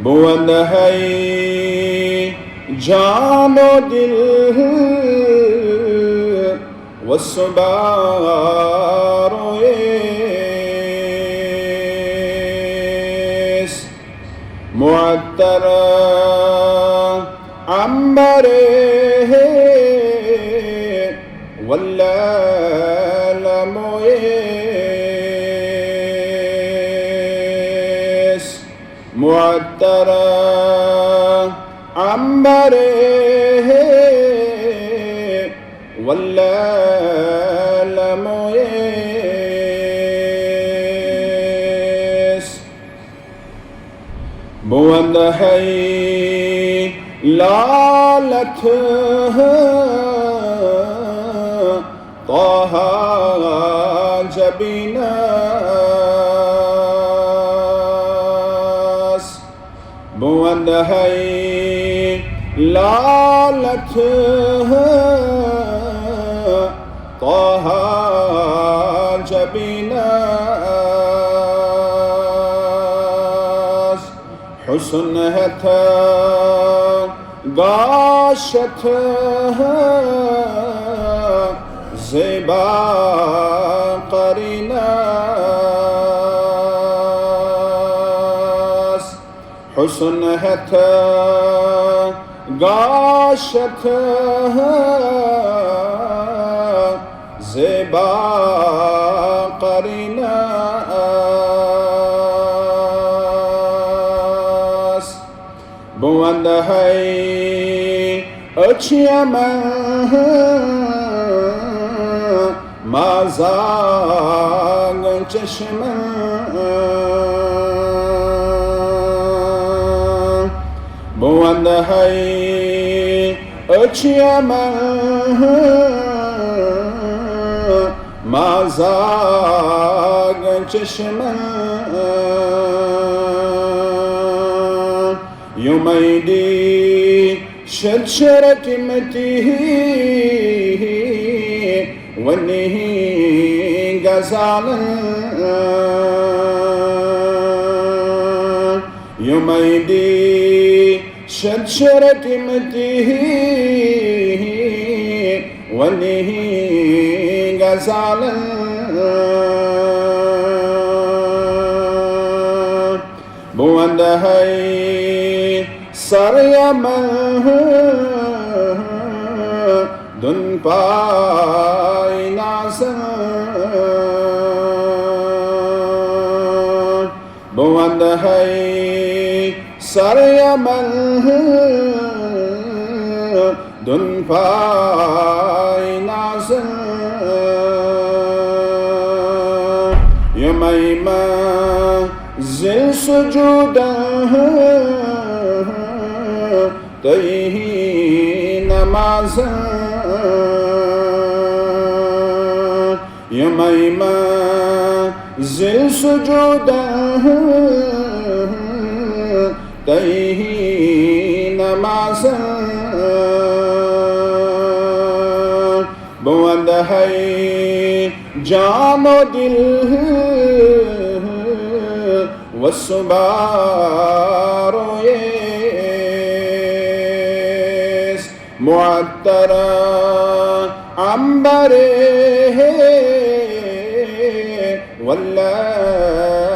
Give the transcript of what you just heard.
बुलंद है जानो दिल वस्बारोएस मुअत्तर अंबरे वल्लैल मोएस मुअत्तर अंबरे वल्लैल मोएस बुलंद है लालत तोहा जबीनास बुलंद है लालत तोहा जबीनास हुस्न है था गाशत ज़ेबा करीनास हुस्न है था गाशत ज़ेबा करीनास बुलंद है अचयमन माज़ाग चश्मा बुलंद है अचयमन माज़ाग चश्मा युमैदी शरशरत मतिही वन्ही गज़ालन युमैदी शरशरत मतिही वन्ही गज़ालन बुलंद है सरयमन दुन पाई नाज़न बुलंद है सरयमन दुन पाई नाज़न यमैमा ज़िल सुजूदा तही नमाज़ यमैमा ज़िल सुजूदा तही नमाज़ बुलंद है जानो दिल वस्बारोएस मुअत्तर अंबरे वल्लैल